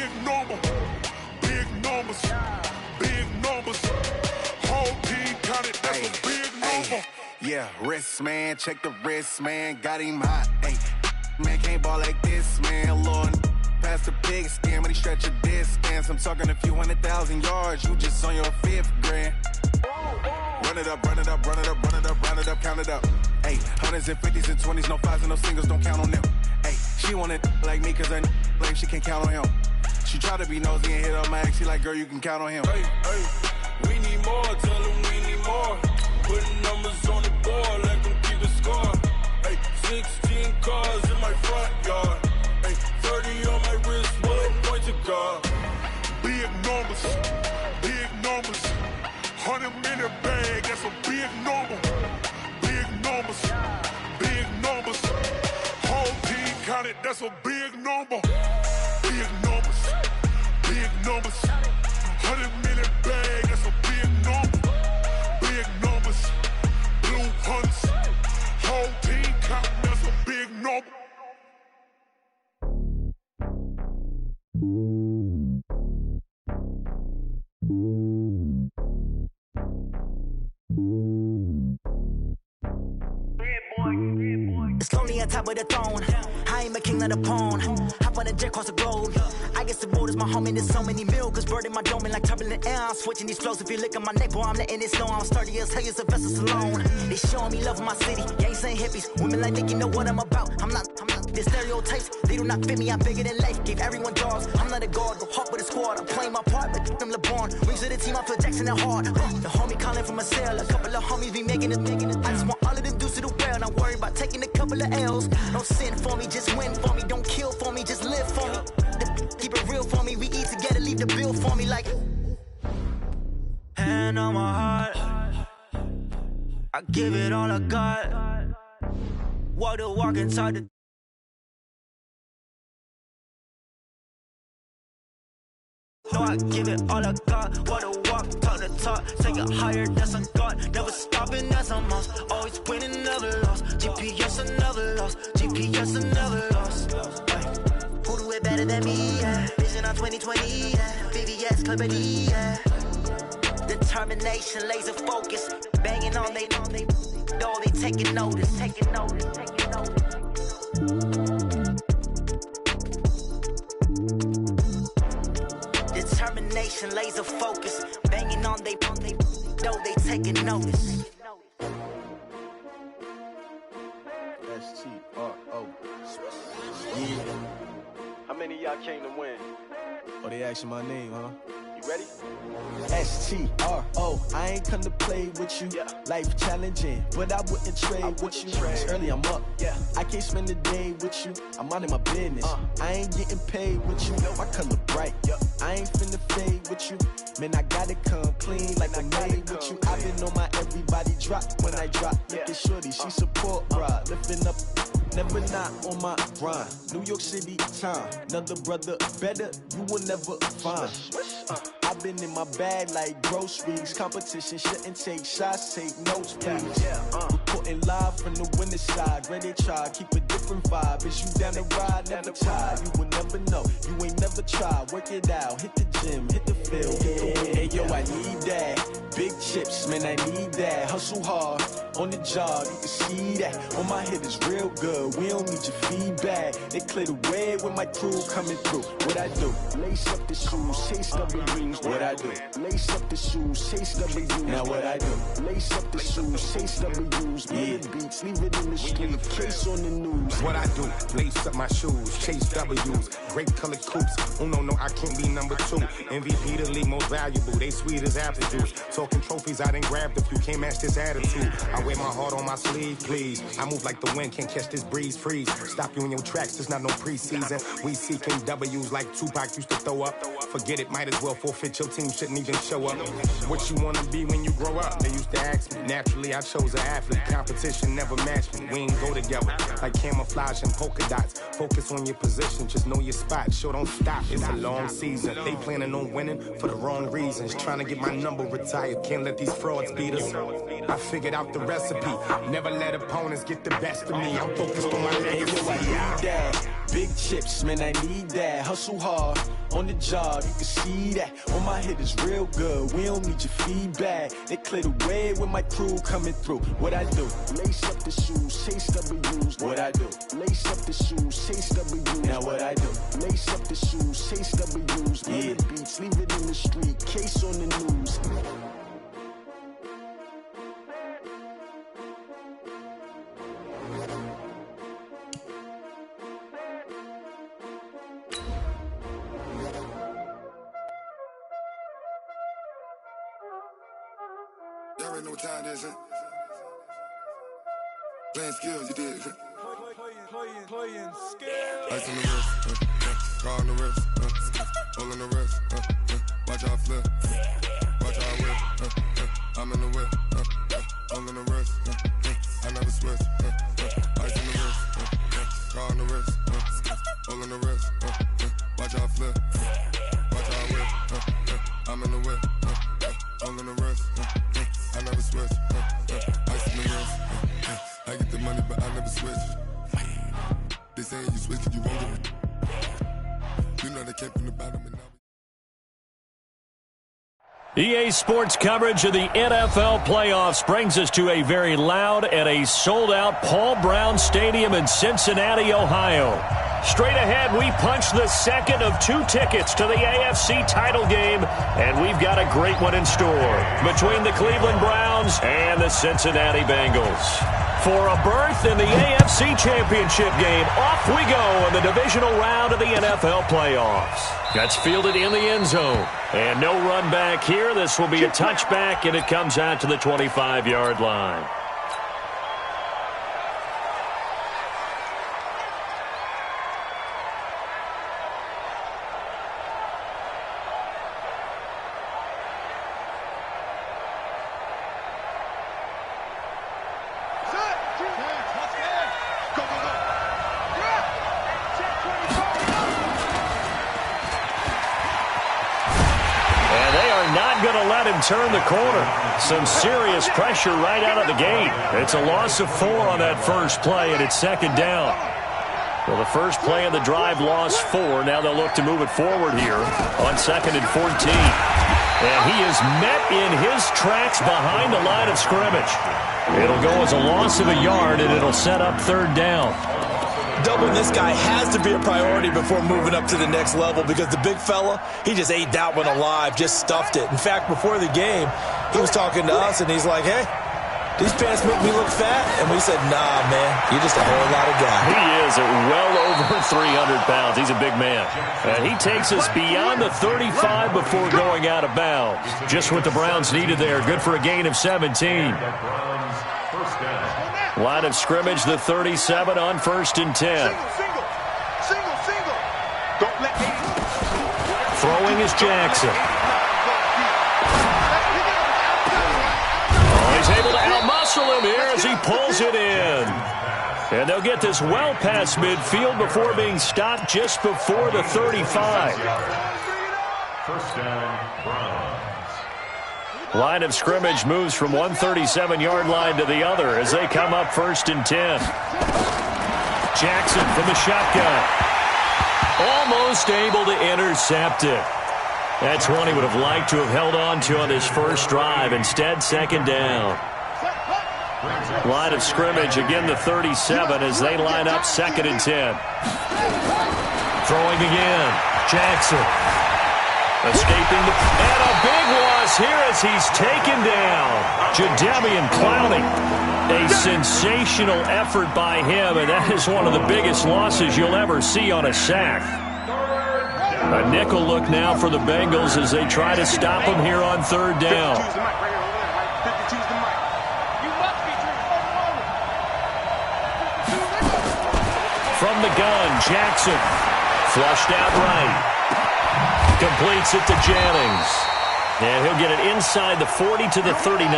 big number. Big numbers. Big numbers. Whole team counted, that's a big number. Yeah, wrist, man. Check the wrist, man. Got him hot. Ay, man, can't ball like this, man. Lord, past the big skin when he stretch a distance. I'm talking a few 100,000 yards. You just on your 5th grand. Run it up, run it up, run it up, run it up, run it up, count it up. Ay, hundreds and 50s and 20s, no 5s and no singles, don't count on them. Ay, she want it like me cause her lame, she can't count on him. She try to be nosy and hit up my ex, she like, girl, you can count on him. Hey, we need more, tell them we need more. Putting numbers on the board, let them keep the score. Hey, 16 cars in my front yard. Hey, 30 on my wrist, bullet point to God. Big numbers, big numbers. 100-minute bag, that's a big number. Big numbers, big numbers. Whole team counted, that's a big number. Big numbers, big numbers. 100-minute bag, that's a big number. Big numbers, blue hunts. Whole team counting, that's a big number. It's lonely on top of the throne. I ain't a king, not a pawn. Hop on a jet across the globe. I guess the road is my home and there's so many milkers. Bird in my dome and like turbulent air. I'm switching these flows. If you look at my neck, boy, I'm letting it snow. I'm sturdy as hell as a vessel alone. They showing me love in my city. Gangs ain't hippies. Women like Nicky know what I'm about. I'm not. The stereotypes, they do not fit me. I'm bigger than life. Gave everyone dogs. I'm not a guard. Go hard with a squad. I'm playing my part, but them LeBron. Rings to the team, I feel Jackson and hard. The homie calling from a cell. A couple of homies be making it. I just want all of them dudes to do well. Not worry about taking a couple of L's. Don't sin for me, just win for me. Don't kill for me, just live for me. Keep it real for me. We eat together, leave the bill for me like. Hand on my heart, I give it all I got. Walk the walk inside the. No, I give it all I got. Walk the walk, talk the talk. Take it higher, that's a God. Never stopping, that's a must. Always winning, never lost. GPS, I never lost. GPS, I never lost. Who do it better than me? Yeah. Vision on 2020. Yeah. VVS, Clarity. Yeah. Determination, laser focus. Banging on they, no, they taking notice. Taking notice, taking notice. Determination, laser focus. Banging on they, no, they taking notice. S-T-R-O. Yeah. How many of y'all came to win? Oh, they asking my name, huh? You ready? S-T-R-O. I ain't come to play with you. Yeah. Life challenging, but I wouldn't trade with you. It's early, I'm up. Yeah. I can't spend the day with you. I'm minding my business. I ain't getting paid with you. My color bright. Yeah. I ain't finna fade with you. Man, I gotta come clean like I'm made with you. I've been on my everybody drop when I drop. Look at shorty, she support, bruh. Lifting up. Never not on my grind. New York City time. Another brother better, you will never find. I've been in my bag like groceries. Competition shouldn't take shots, take notes, please. Reporting live from the winning side. Ready to try, keep a different vibe. Is you down the ride, never tired. You will never know, you ain't never tried. Work it out, hit the gym, hit the field, hit the win. Hey yo, I need that. Big chips, man, I need that. Hustle hard, on the job, you can see that. On my head is real good, we don't need your feedback. They clear the way when my crew coming through. What I do? Lace up the shoes, chase W's. What I do? Lace up the shoes, chase W's. Now what I do? Lace up the shoes, chase W's. Yeah. Beats, leave it in the street, case on the news. What I do? Lace up my shoes, chase W's. Great colored coops. Oh no, I can't be number 2. MVP the league most valuable. They sweet as apple juice. Talking trophies, I done grabbed a few. Can't match this attitude. I wear my heart on my sleeve, please. I move like the wind, can't catch this breeze. Freeze. Stop you in your tracks. There's not no preseason. We seeking W's like Tupac used to throw up. Forget it, might as well forfeit. Your team shouldn't even show up. What you wanna be when you grow up? They used to ask me. Naturally, I chose an athlete. Competition never matched me. We ain't go together like camouflage and polka dots. Focus on your position, just know your spot. Sure, don't stop. It's a long season. They planning on winning for the wrong reasons. Trying to get my number retired. Can't let these frauds beat us. I figured out the recipe. Never let opponents get the best of me. I'm focused on my legacy. big chips, man, I need that. Hustle hard on the job, you can see that. On my head is real good, we don't need your feedback. They clear the way with my crew coming through. What I do? Lace up the shoes, chase W's. What I do? Lace up the shoes, chase W's. Now what I do? Lace up the shoes, chase W's. Yeah, beats, leave it in the street, case on the news. Y'all already know what time it is, huh? Playing skills, you did. Playing skills. Ice on the wrist, car on the wrist, hole on the wrist, watch out flip, watch out whip, I'm in the whip, hole on the wrist, I never switch, ice on the wrist, car on the wrist, hole on the wrist, watch out flip, watch out whip, I'm in the whip, hole on the wrist, I never switch, ice on the wrist, I get the money but I never switch. They saying you switch and you won't get it. You know they came from the bottom and now. EA Sports coverage of the NFL playoffs brings us to a very loud and a sold-out Paul Brown Stadium in Cincinnati, Ohio. Straight ahead, we punch the second of 2 tickets to the AFC title game, and we've got a great one in store between the Cleveland Browns and the Cincinnati Bengals. For a berth in the AFC Championship game, off we go in the divisional round of the NFL playoffs. That's fielded in the end zone. And no run back here. This will be a touchback, and it comes out to the 25-yard line. Turn the corner. Some serious pressure right out of the gate. It's a loss of 4 on that first play, and it's second down. Well, the first play of the drive lost 4. Now they'll look to move it forward here on 2nd and 14. And he is met in his tracks behind the line of scrimmage. It'll go as a loss of a yard, and it'll set up 3rd down. Doubling this guy has to be a priority before moving up to the next level because the big fella, he just ate that one alive, just stuffed it. In fact, before the game, he was talking to us, and he's like, hey, these pants make me look fat. And we said, nah, man, you're just a whole lot of guy. He is at well over 300 pounds. He's a big man. And he takes us beyond the 35 before going out of bounds. Just what the Browns needed there. Good for a gain of 17. Line of scrimmage, the 37 on 1st and 10. Single. Don't let me. Throwing is Jackson. Oh, he's able to outmuscle him here as he pulls it in. And they'll get this well past midfield before being stopped just before the 35. First down, Browns. Line of scrimmage moves from one 37-yard line to the other as they come up 1st and 10. Jackson from the shotgun. Almost able to intercept it. That's one he would have liked to have held on to on his first drive. Instead, 2nd down. Line of scrimmage, again the 37 as they line up 2nd and 10. Throwing again. Jackson. Escaping the... And a big loss here as he's taken down. Jadeveon Clowney. A sensational effort by him, and that is one of the biggest losses you'll ever see on a sack. A nickel look now for the Bengals as they try to stop him here on 3rd down. From the gun, Jackson. Flushed out right. Completes it to Jennings. And he'll get it inside the 40 to the 39.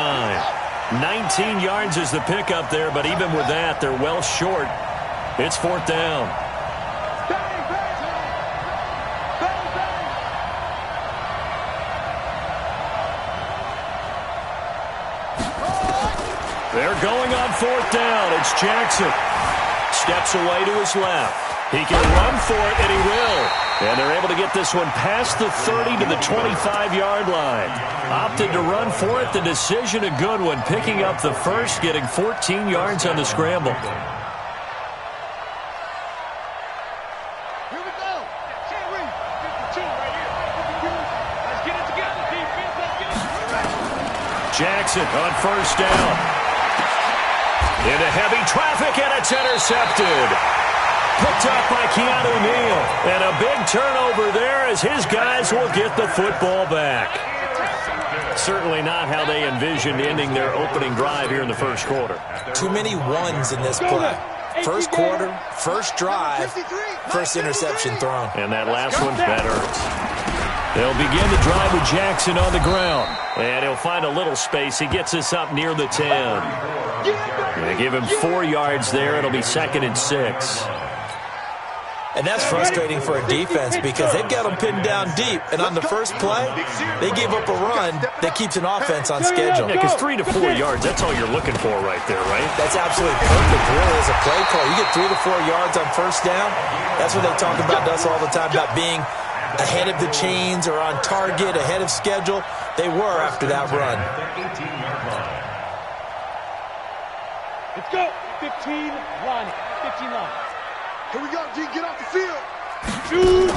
19 yards is the pickup there, but even with that, they're well short. It's 4th down. They're going on 4th down. It's Jackson. Steps away to his left. He can run for it, and he will. And they're able to get this one past the 30 to the 25-yard line. Opted to run for it. The decision a good one, picking up the first, getting 14 yards on the scramble. Here we go. Jerry, 52 right here. Let's get it together, defense. Let's get it. Jackson on first down. Into heavy traffic, and it's intercepted. Picked up by Keanu Neal. And a big turnover there as his guys will get the football back. Certainly not how they envisioned ending their opening drive here in the first quarter. Too many ones in this play. First quarter, first drive, first interception thrown. And that last one better. They'll begin the drive with Jackson on the ground. And he'll find a little space. He gets us up near the 10. They give him 4 yards there. It'll be 2nd and 6. And that's frustrating for a defense because they've got them pinned down deep. And on the first play, they gave up a run that keeps an offense on schedule. Yeah, because 3 to 4 yards, that's all you're looking for right there, right? That's absolutely perfect, really, as a play call. You get 3 to 4 yards on first down. That's what they talk about us all the time, about being ahead of the chains or on target, ahead of schedule. They were after that run. Let's go. 15 line. 15 line. Here we go, G. Get off the field. Shoot.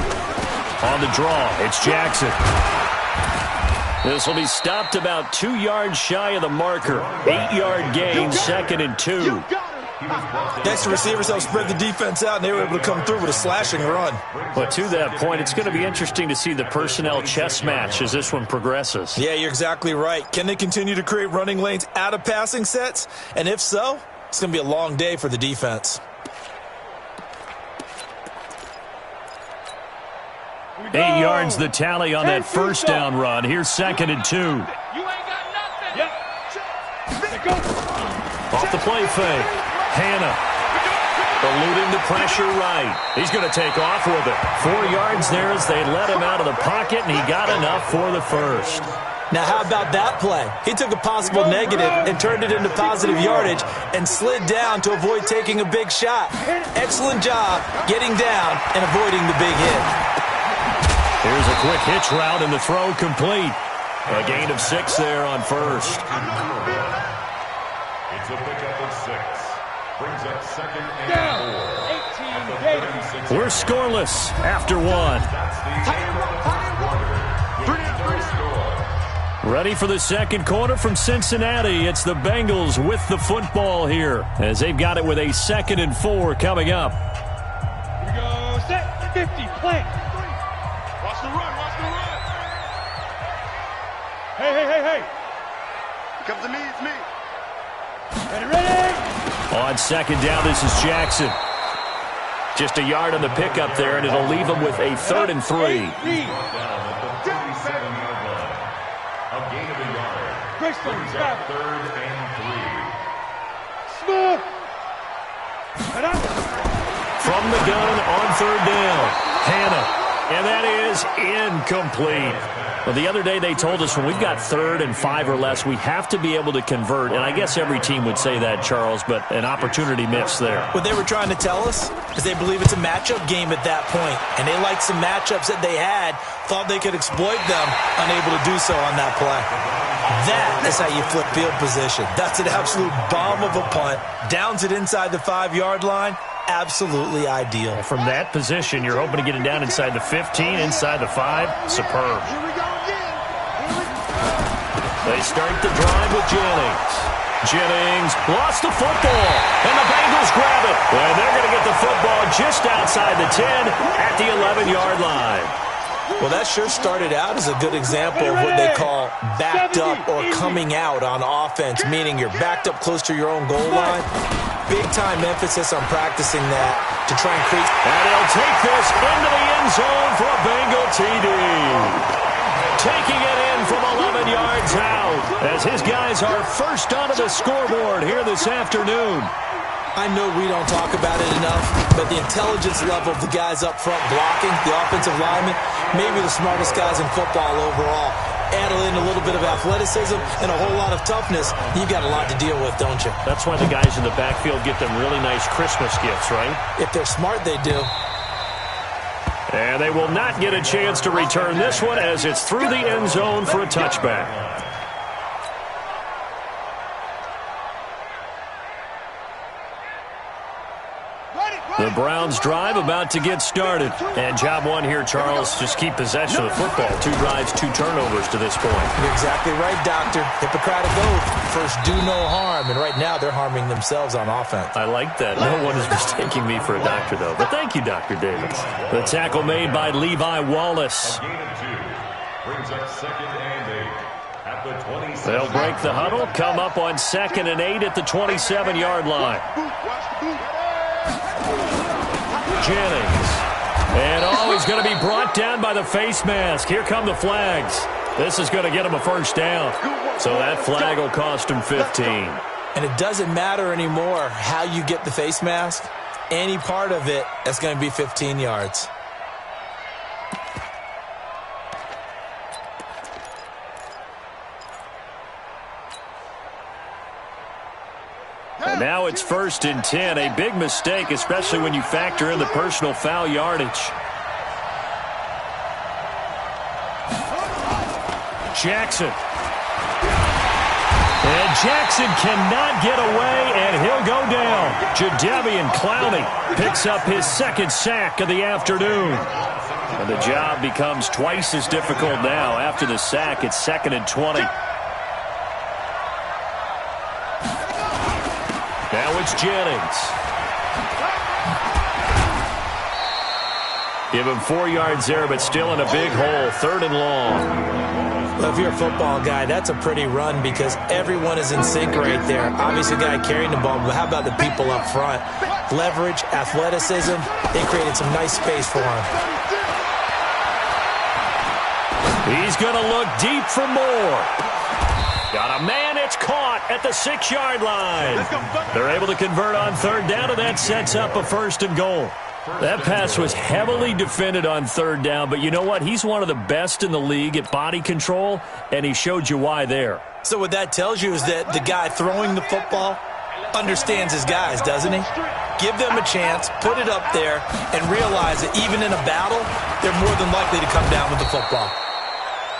On the draw, it's Jackson. This will be stopped about 2 yards shy of the marker. 8-yard gain, 2nd and 2. Next, the receivers helped spread the defense out, and they were able to come through with a slashing run. But to that point, it's going to be interesting to see the personnel chess match as this one progresses. Yeah, you're exactly right. Can they continue to create running lanes out of passing sets? And if so, it's going to be a long day for the defense. 8 yards the tally on that first down run. Here's 2nd and 2. You ain't got nothing. Yep. Off the play fake. Hannah eluding the pressure right. He's going to take off with it. 4 yards there as they let him out of the pocket, and he got enough for the first. Now, how about that play? He took a possible negative and turned it into positive yardage and slid down to avoid taking a big shot. Excellent job getting down and avoiding the big hit. Here's a quick hitch route, and the throw complete. A gain of 6 there on first. It's a pickup of 6. Brings up 2nd and 4. We're scoreless after 1. Ready for the second quarter from Cincinnati. It's the Bengals with the football here as they've got it with a 2nd and 4 coming up. Here we go. Set. 50. Play. Watch the run. Watch the run. Hey. Comes to me. It's me. Ready. On 2nd down, this is Jackson. Just a yard on the pickup there, and it'll leave them with a 3rd and 3. Brings up 3rd and 3. Smith. From the gun on 3rd down, Hannah. And that is incomplete. Well, the other day they told us when we've got 3rd and 5 or less, we have to be able to convert. And I guess every team would say that, Charles, but an opportunity missed there. What they were trying to tell us is they believe it's a matchup game at that point. And they liked some matchups that they had, thought they could exploit them, unable to do so on that play. That is how you flip field position. That's an absolute bomb of a punt. Downs it inside the 5-yard line. Absolutely ideal. From that position, you're hoping to get it down inside the 15, inside the 5. Superb. They start the drive with Jennings. Jennings lost the football, and the Bengals grab it. And they're going to get the football just outside the 10 at the 11-yard line. Well, that sure started out as a good example of what they call backed up or coming out on offense, meaning you're backed up close to your own goal line. Big-time emphasis on practicing that to try and create. And he'll take this into the end zone for a Bengal TD. Taking it in from 11 yards out as his guys are first onto the scoreboard here this afternoon. I know we don't talk about it enough, but the intelligence level of the guys up front blocking, the offensive linemen, maybe the smartest guys in football overall. add in a little bit of athleticism and a whole lot of toughness, you've got a lot to deal with, don't you? That's why the guys in the backfield get them really nice Christmas gifts, right? If they're smart, they do. And they will not get a chance to return this one as it's through the end zone for a touchback. The Browns drive about to get started. And job one here, Charles, just keep possession of the football. 2 drives, 2 turnovers to this point. You're exactly right, Doctor. Hippocratic oath. First, do no harm. And right now, they're harming themselves on offense. I like that. No one is mistaking me for a doctor, though. But thank you, Dr. Davis. The tackle made by Levi Wallace. A gain of 2. Brings up 2nd and 8 at the 27. They'll break the huddle, come up on 2nd and 8 at the 27-yard line. Jennings. And he's going to be brought down by the face mask. Here come the flags. This is going to get him a first down. So that flag will cost him 15. And it doesn't matter anymore how you get the face mask. Any part of it, that's going to be 15 yards. And now it's 1st and 10. A big mistake, especially when you factor in the personal foul yardage. Jackson. And Jackson cannot get away, and he'll go down. Jadeveon Clowney picks up his 2nd sack of the afternoon. And the job becomes twice as difficult now. After the sack, it's 2nd and 20. Now it's Jennings. Give him 4 yards there, but still in a big hole. 3rd and long. Well, if you're a football guy, that's a pretty run because everyone is in sync right there. Obviously, the guy carrying the ball, but how about the people up front? Leverage, athleticism, they created some nice space for him. He's going to look deep for more. Got a man, it's caught at the 6-yard line. They're able to convert on 3rd down, and that sets up a 1st and goal. That pass was heavily defended on 3rd down, but you know what? He's one of the best in the league at body control, and he showed you why there. So what that tells you is that the guy throwing the football understands his guys, doesn't he? Give them a chance, put it up there, and realize that even in a battle, they're more than likely to come down with the football.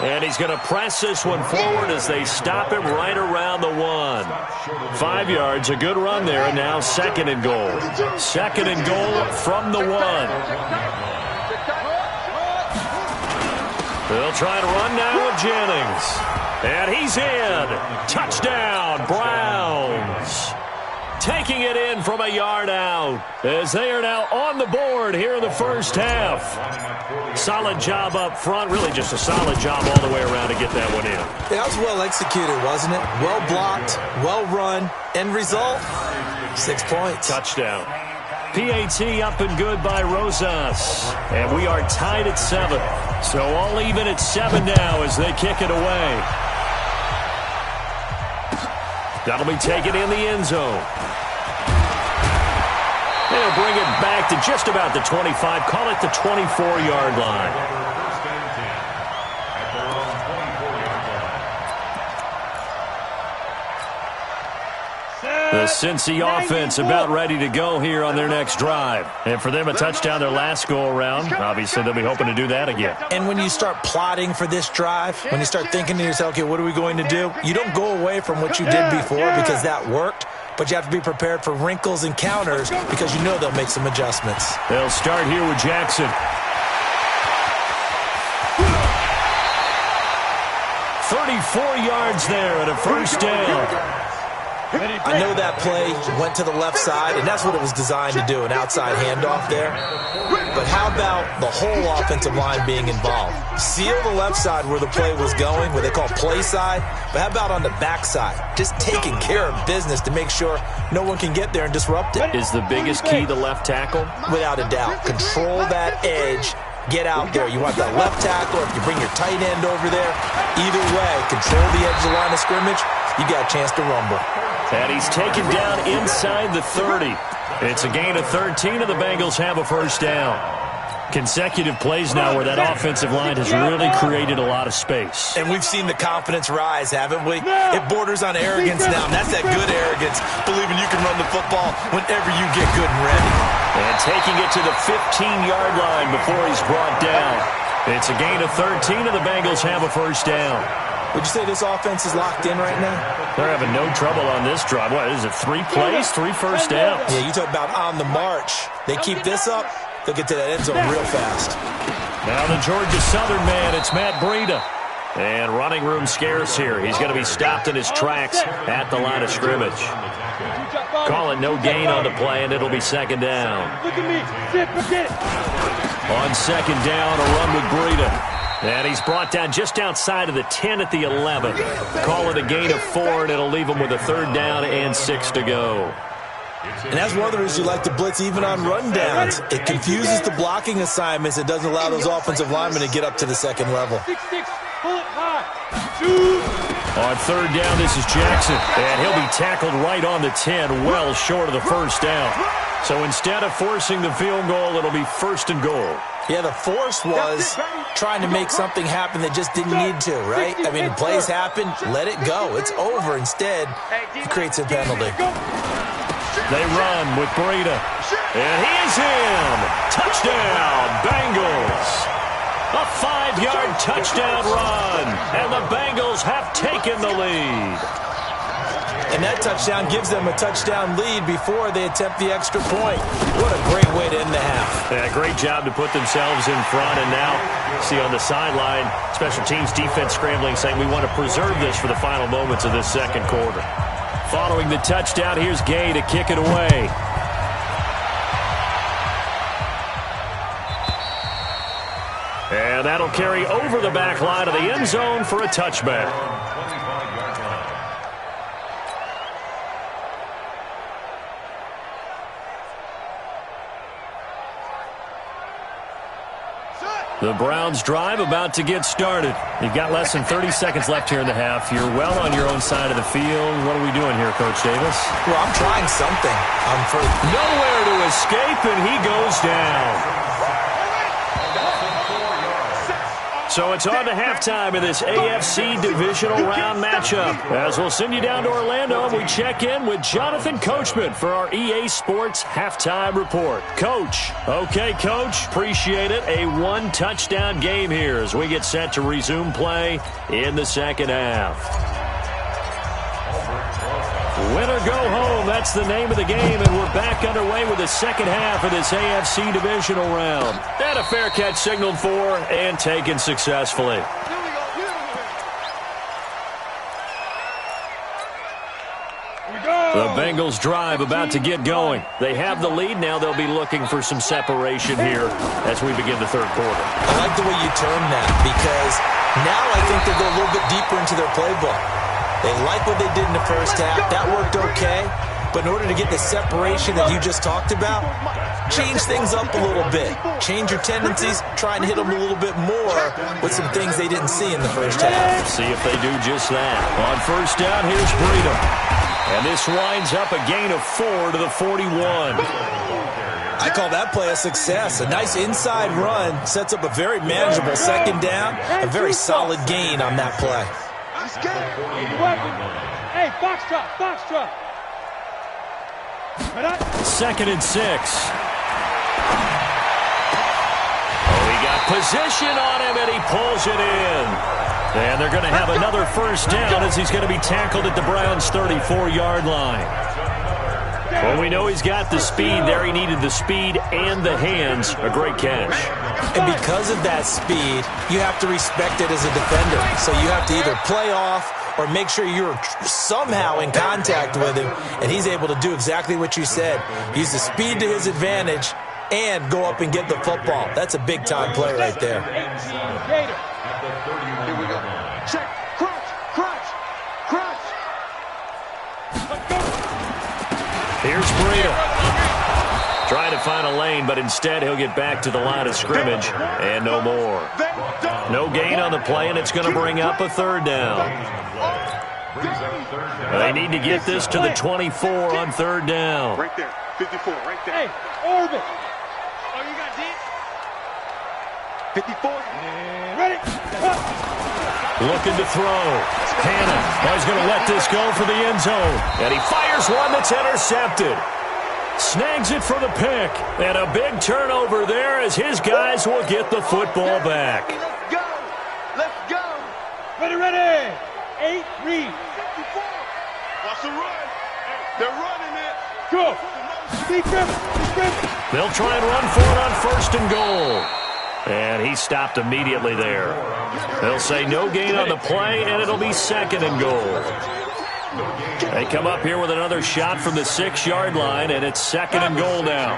And he's going to press this one forward as they stop him right around the 1. 5 yards, a good run there, and now 2nd and goal. 2nd and goal from the 1. They'll try to run now with Jennings. And he's in. Touchdown, Browns. Taking it in from a yard out as they are now on the board here in the first half. Solid job up front, really just a solid job all the way around to get that one in. That was well executed, wasn't it? Well blocked, well run. End result, 6 points. Touchdown. PAT up and good by Rosas. And we are tied at 7. So all even at 7 now as they kick it away. That'll be taken in the end zone. They'll bring it back to just about the 25. Call it the 24-yard line. First and 10 at their own 24-yard line. The Cincy offense about ready to go here on their next drive. And for them, a touchdown their last go-around. Obviously, they'll be hoping to do that again. And when you start plotting for this drive, when you start thinking to yourself, okay, what are we going to do? You don't go away from what you did before because that worked. But you have to be prepared for wrinkles and counters because you know they'll make some adjustments. They'll start here with Jackson. 34 yards there at a first down. I know that play went to the left side, and that's what it was designed to do, an outside handoff there. But how about the whole offensive line being involved? Seal the left side where the play was going, what they call play side, but how about on the back side? Just taking care of business to make sure no one can get there and disrupt it. Is the biggest key the left tackle? Without a doubt. Control that edge. Get out there. You want that left tackle, or if you bring your tight end over there, either way, control the edge of the line of scrimmage, you got a chance to rumble. And he's taken down inside the 30. It's a gain of 13, and the Bengals have a first down. Consecutive plays now where that offensive line has really created a lot of space. And we've seen the confidence rise, haven't we? It borders on arrogance now, and that's that good arrogance, believing you can run the football whenever you get good and ready. And taking it to the 15-yard line before he's brought down. It's a gain of 13, and the Bengals have a first down. Would you say this offense is locked in right now? They're having no trouble on this drive. What is it, 3 plays, 3 first downs? Yeah, you talk about on the march. They keep this up, they'll get to that end zone real fast. Now the Georgia Southern man, it's Matt Breida. And running room scarce here. He's going to be stopped in his tracks at the line of scrimmage. Call it no gain on the play, and it'll be second down. Look at me. Sit, forget it. On second down, a run with Breida. And he's brought down just outside of the 10 at the 11. Call it a gain of 4, and it'll leave him with a third down and 6 to go. And that's one of the reasons you like to blitz even on rundowns. It confuses the blocking assignments. It doesn't allow those offensive linemen to get up to the second level. 6-6, pull it high. Shoot. On third down, this is Jackson. And he'll be tackled right on the 10, well short of the first down. So instead of forcing the field goal, it'll be first and goal. Yeah, the force was trying to make something happen that just didn't need to, right? I mean, plays happen, let it go. It's over. Instead, he creates a penalty. They run with Breida. And he is in. Touchdown, Bengals. A 5-yard touchdown run. And the Bengals have taken the lead. And that touchdown gives them a touchdown lead before they attempt the extra point. What a great way to end the half. Yeah, great job to put themselves in front. And now, see on the sideline, special teams defense scrambling, saying we want to preserve this for the final moments of this second quarter. Following the touchdown, here's Gay to kick it away. And that'll carry over the back line of the end zone for a touchback. The Browns drive about to get started. You've got less than 30 seconds left here in the half. You're well on your own side of the field. What are we doing here, Coach Davis? Well, I'm trying something. Nowhere to escape, and he goes down. So it's on to halftime of this AFC divisional round matchup. As we'll send you down to Orlando, and we check in with Jonathan Coachman for our EA Sports Halftime Report. Coach. Okay, Coach. Appreciate it. A 1-touchdown game here as we get set to resume play in the second half. Win or go home, that's the name of the game, and we're back underway with the second half of this AFC divisional round. And a fair catch signaled for and taken successfully. The Bengals drive about to get going. They have the lead. Now they'll be looking for some separation here as we begin the third quarter. I like the way you term that because now I think they go a little bit deeper into their playbook. They like what they did in the first half. That worked okay. But in order to get the separation that you just talked about, change things up a little bit. Change your tendencies. Try and hit them a little bit more with some things they didn't see in the first half. See if they do just that. On first down, here's Breida. And this winds up a gain of 4 to the 41. I call that play a success. A nice inside run sets up a very manageable second down. A very solid gain on that play. Hey, foxtrot. Second and 6. Oh, he got position on him, and he pulls it in. And they're going to have another first down as he's going to be tackled at the Browns' 34-yard line. Well, we know he's got the speed there. He needed the speed and the hands. A great catch. And because of that speed, you have to respect it as a defender. So you have to either play off or make sure you're somehow in contact with him, and he's able to do exactly what you said. Use the speed to his advantage and go up and get the football. That's a big-time play right there. Here we go. Check. Crunch. Here's Breida. Trying to find a lane, but instead he'll get back to the line of scrimmage and no more. No gain on the play, and it's going to bring up a third down. They need to get this to the 24 on third down. Right there. 54, right there. Hey, Orbit. Oh, you got deep? 54. Ready. Looking to throw. Hannah is going to let this go for the end zone. And he fires one that's intercepted. Snags it for the pick. And a big turnover there as his guys will get the football back. Let's go. Let's go. Ready. 8, read. 54. Watch the run. They're running it. Go. Defense. They'll try and run for it on first and goal. And he stopped immediately there. They'll say no gain on the play, and it'll be second and goal. They come up here with another shot from the 6-yard line, and it's second and goal now.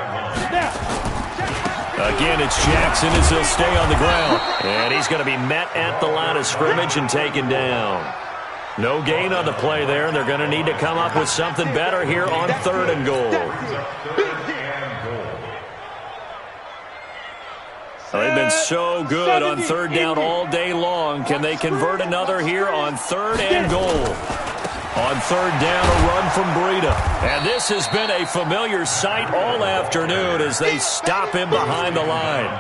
Again, it's Jackson as he'll stay on the ground. And he's going to be met at the line of scrimmage and taken down. No gain on the play there, and they're going to need to come up with something better here on third and goal. They've been so good on third down all day long. Can they convert another here on third and goal? On third down, a run from Breida. And this has been a familiar sight all afternoon as they stop him behind the line.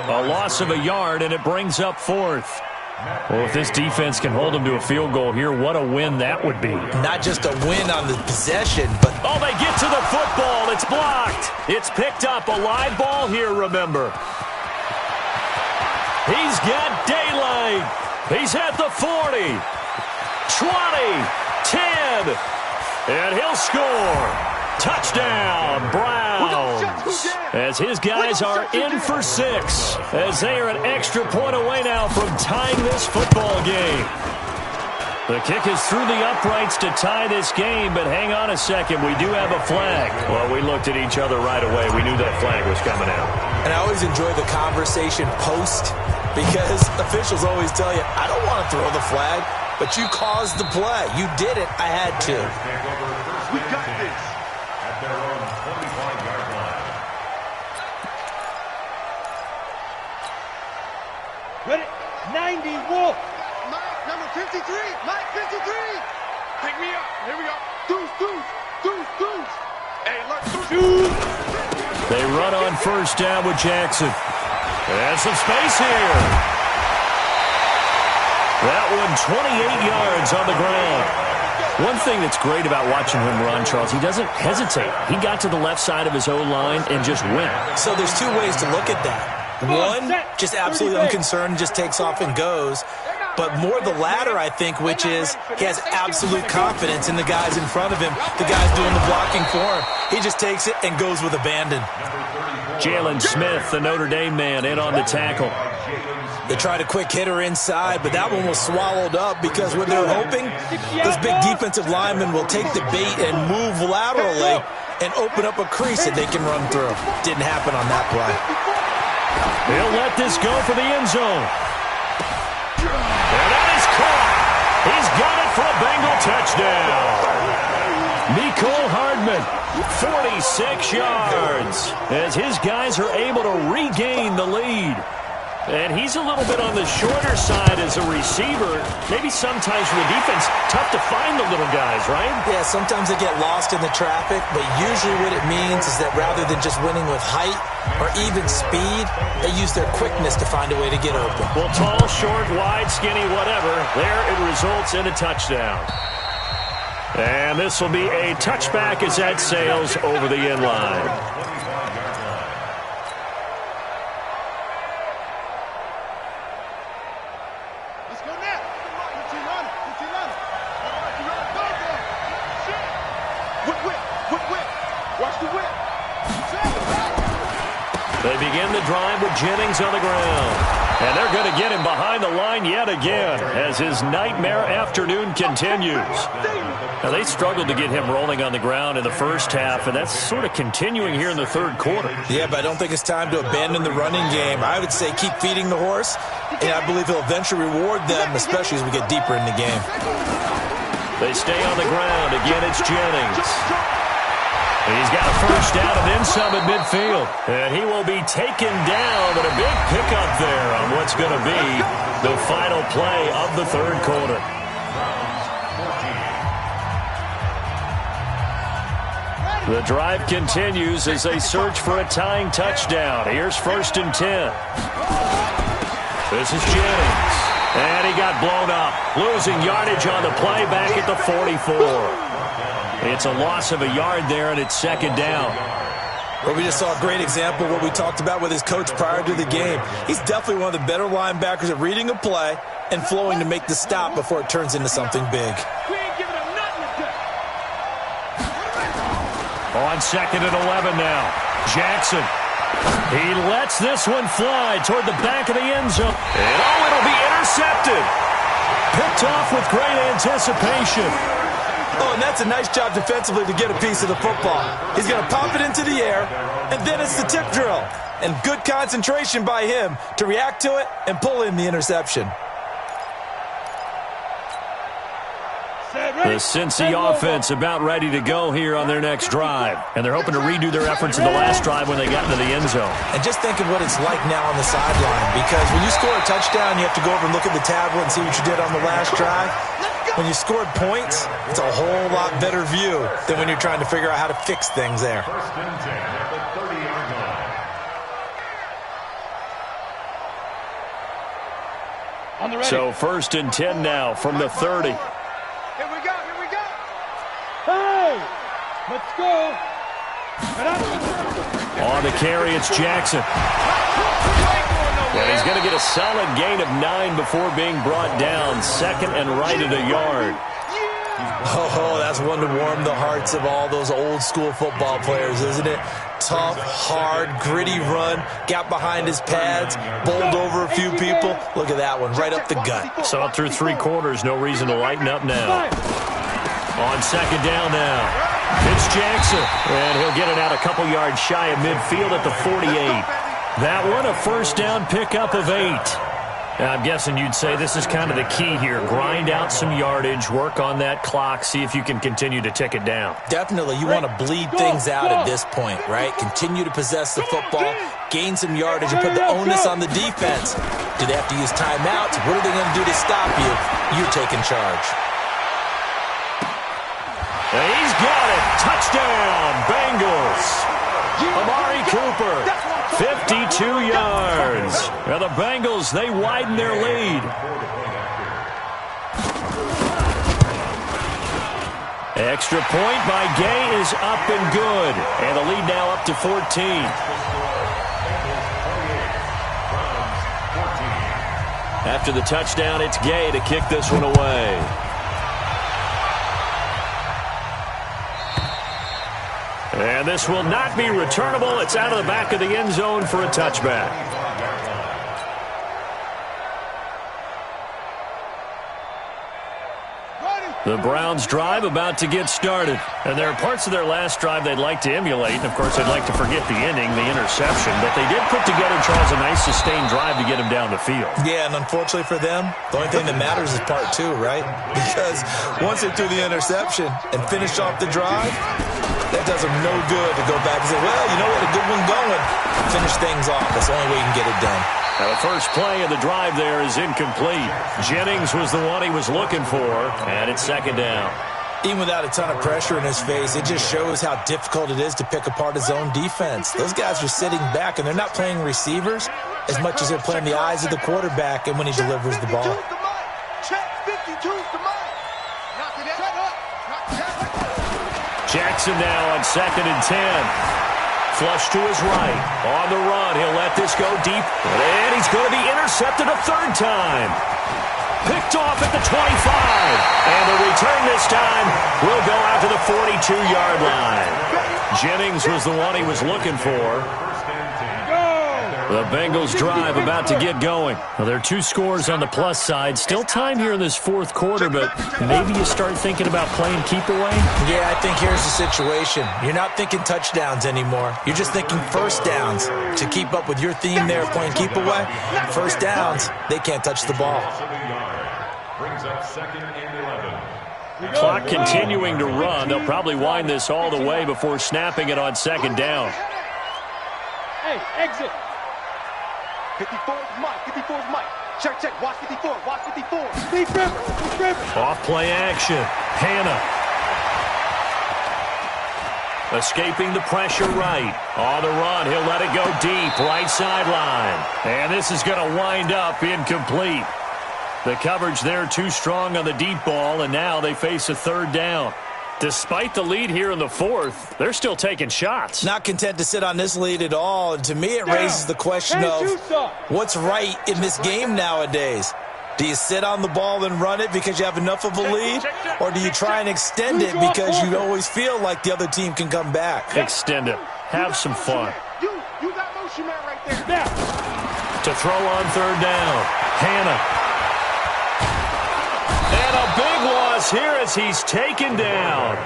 A loss of a yard, and it brings up fourth. Well, if this defense can hold them to a field goal here, what a win that would be. Not just a win on the possession, but... Oh, they get to the football. It's blocked. It's picked up. A live ball here, remember. He's got daylight. He's at the 40, 20, 10, and he'll score. Touchdown, Browns. As his guys are in for 6, as they are an extra point away now from tying this football game. The kick is through the uprights to tie this game, but hang on a second. We do have a flag. Well, we looked at each other right away. We knew that flag was coming out. And I always enjoy the conversation post, because officials always tell you, I don't want to throw the flag, but you caused the play. You did it. I had to. We got this. At their own 25-yard line. Ready. 90, Wolf. Mike, number 53. Mike, 53. Pick me up. Here we go. Deuce. Hey, look, deuce. They run on first down with Jackson. And some space here. That one 28 yards on the ground. One thing that's great about watching him run, Charles, he doesn't hesitate. He got to the left side of his O-line and just went. So there's two ways to look at that. One, just absolutely unconcerned, just takes off and goes. But more the latter, I think, which is he has absolute confidence in the guys in front of him, the guys doing the blocking for him. He just takes it and goes with abandon. Jalen Smith, the Notre Dame man, in on the tackle. They tried a quick hitter inside, but that one was swallowed up because what they're hoping, this big defensive lineman will take the bait and move laterally and open up a crease that they can run through. Didn't happen on that play. He'll let this go for the end zone. And that is caught. He's got it for a Bengal touchdown. Nicole Hardman, 46 yards, as his guys are able to regain the lead. And he's a little bit on the shorter side as a receiver. Maybe sometimes for the defense, tough to find the little guys, right? Yeah, sometimes they get lost in the traffic, but usually what it means is that rather than just winning with height or even speed, they use their quickness to find a way to get open. Well, tall, short, wide, skinny, whatever, there it results in a touchdown. And this will be a touchback as that sails over the end line. They begin the drive with Jennings on the ground. And they're going to get him behind the line yet again as his nightmare afternoon continues. Now, they struggled to get him rolling on the ground in the first half, and that's sort of continuing here in the third quarter. Yeah, but I don't think it's time to abandon the running game. I would say keep feeding the horse, and I believe he'll eventually reward them, especially as we get deeper in the game. They stay on the ground. Again, it's Jennings. He's got a first down and then some at midfield. And he will be taken down, but a big pickup there on what's going to be the final play of the third quarter. The drive continues as they search for a tying touchdown. Here's 1st and 10. This is Jennings. And he got blown up. Losing yardage on the play back at the 44. It's a loss of a yard there, and it's second down. Well, we just saw a great example of what we talked about with his coach prior to the game. He's definitely one of the better linebackers at reading a play and flowing to make the stop before it turns into something big. On second and 11 now. Jackson. He lets this one fly toward the back of the end zone. And it'll be intercepted. Picked off with great anticipation. Oh, and that's a nice job defensively to get a piece of the football. He's going to pop it into the air, and then it's the tip drill. And good concentration by him to react to it and pull in the interception. The Cincy offense about ready to go here on their next drive. And they're hoping to redo their efforts in the last drive when they got into the end zone. And just think of what it's like now on the sideline. Because when you score a touchdown, you have to go over and look at the tablet and see what you did on the last drive. When you scored points, it's a whole lot better view than when you're trying to figure out how to fix things there. First and 10 at the 30-yard line. So first and 10 now from the 30. Here we go. Hey, let's go. On the carry, it's Jackson. And he's going to get a solid gain of 9 before being brought down. Second and right at a yard. Oh, that's one to warm the hearts of all those old school football players, isn't it? Tough, hard, gritty run, got behind his pads, bowled over a few people. Look at that one, right up the gut. Saw it through 3 quarters, no reason to lighten up now. On second down now, it's Jackson, and he'll get it out a couple yards shy of midfield at the 48. That one a first down pickup of 8. Now, I'm guessing you'd say this is kind of the key here. Grind out some yardage, work on that clock, see if you can continue to tick it down. Definitely. You want to bleed things out at this point, right? Continue to possess the football, gain some yardage, and put the onus on the defense. Do they have to use timeouts? What are they going to do to stop you? You're taking charge. He's got it. Touchdown, Bengals. Amari Cooper, 52 yards. Now the Bengals, they widen their lead. Extra point by Gay is up and good. And the lead now up to 14. After the touchdown, it's Gay to kick this one away. And this will not be returnable. It's out of the back of the end zone for a touchback. The Browns drive about to get started. And there are parts of their last drive they'd like to emulate. And, of course, they'd like to forget the inning, the interception. But they did put together, Charles, a nice sustained drive to get him down the field. Yeah, and unfortunately for them, the only thing that matters is part 2, right? Because once they threw the interception and finished off the drive, that does them no good to go back and say, well, you know what, a good one going. Finish things off. That's the only way you can get it done. Now, the first play of the drive there is incomplete. Jennings was the one he was looking for, and it's second down. Even without a ton of pressure in his face, it just shows how difficult it is to pick apart his own defense. Those guys are sitting back, and they're not playing receivers as much as they're playing the eyes of the quarterback and when he delivers the ball. Jackson now on second and 10. Flush to his right. On the run, he'll let this go deep. And he's going to be intercepted a third time. Picked off at the 25. And the return this time will go out to the 42-yard line. Jennings was the one he was looking for. The Bengals drive about to get going. Well, there are 2 scores on the plus side. Still time here in this fourth quarter, but maybe you start thinking about playing keep away? Yeah, I think here's the situation. You're not thinking touchdowns anymore. You're just thinking first downs. To keep up with your theme there, playing keep away, first downs, they can't touch the ball. Brings up second and 11. Clock continuing to run. They'll probably wind this all the way before snapping it on second down. Hey, exit. 54 is Mike. 54 is Mike. Check. Watch 54. Watch 54. Steve Griffin. Off play action. Hannah. Escaping the pressure right. On the run, he'll let it go deep, right sideline. And this is going to wind up incomplete. The coverage there too strong on the deep ball, and now they face a third down. Despite the lead here in the fourth, they're still taking shots. Not content to sit on this lead at all. And to me, it raises the question of what's right in this game nowadays. Do you sit on the ball and run it because you have enough of a lead? Or do you try and extend it because you always feel like the other team can come back? Extend it. Have some fun. You got motion man right there. To throw on third down. Hannah. And a big loss here as he's taken down.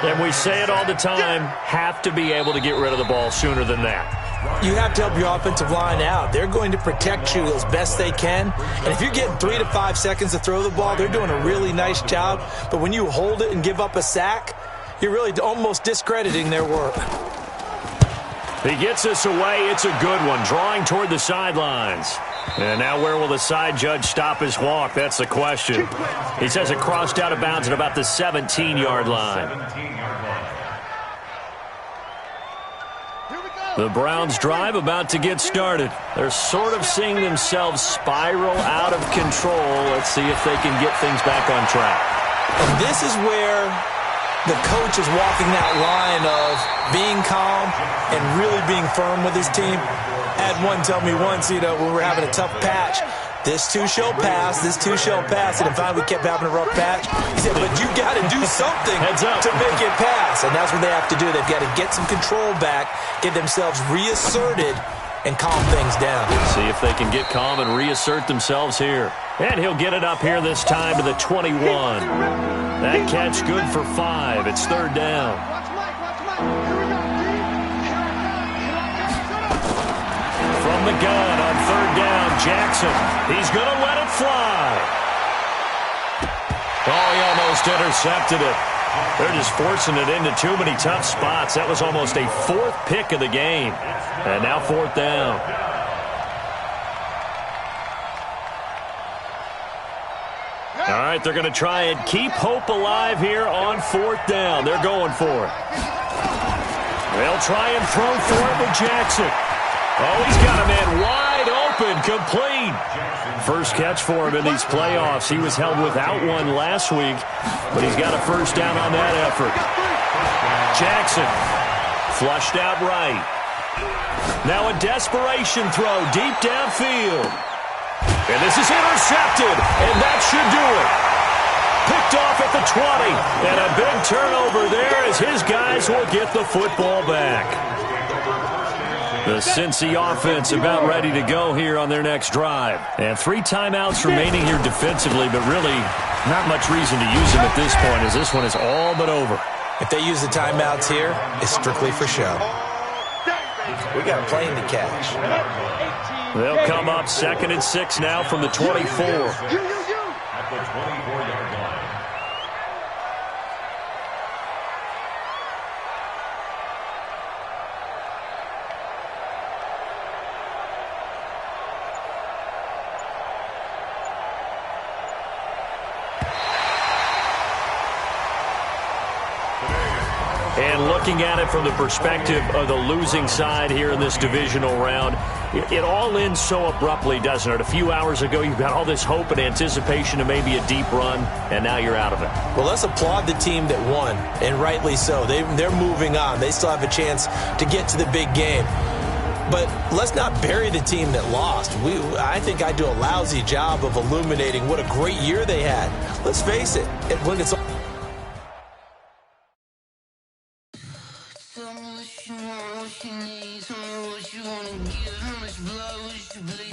And we say it all the time, have to be able to get rid of the ball sooner than that. You have to help your offensive line out. They're going to protect you as best they can. And if you're getting 3 to 5 seconds to throw the ball, they're doing a really nice job. But when you hold it and give up a sack, you're really almost discrediting their work. He gets this away. It's a good one, drawing toward the sidelines. And now where will the side judge stop his walk? That's the question. He says it crossed out of bounds at about the 17-yard line. The Browns drive about to get started. They're sort of seeing themselves spiral out of control. Let's see if they can get things back on track. And this is where the coach is walking that line of being calm and really being firm with his team. I had one tell me once, when we were having a tough patch, this too shall pass, this too shall pass. And finally we kept having a rough patch. He said, but you got to do something to make it pass. And that's what they have to do. They've got to get some control back, get themselves reasserted, and calm things down. See if they can get calm and reassert themselves here. And he'll get it up here this time to the 21. That catch good for 5. It's third down. From the gun on third down, Jackson. He's going to let it fly. Oh, he almost intercepted it. They're just forcing it into too many tough spots. That was almost a 4th pick of the game. And now 4th down. All right, they're going to try and keep hope alive here on 4th down. They're going for it. They'll try and throw for it with Jackson. Oh, he's got a man wide open, complete. First catch for him in these playoffs. He was held without one last week, but he's got a first down on that effort. Jackson flushed out right. Now a desperation throw deep downfield. And this is intercepted, and that should do it. Picked off at the 20, and a big turnover there as his guys will get the football back. The Cincy offense about ready to go here on their next drive. And 3 timeouts remaining here defensively, but really not much reason to use them at this point as this one is all but over. If they use the timeouts here, it's strictly for show. We got a plane to catch. They'll come up 2nd and 6 now from the 24. At the 24-yard line. And looking at it from the perspective of the losing side here in this divisional round, it all ends so abruptly, doesn't it? A few hours ago, you've got all this hope and anticipation of maybe a deep run, and now you're out of it. Well, let's applaud the team that won, and rightly so. They're moving on. They still have a chance to get to the big game. But let's not bury the team that lost. I think I do a lousy job of illuminating what a great year they had. Let's face it, when it's Tell me what you want, what you need. Tell me what you wanna give. How much blood would you bleed?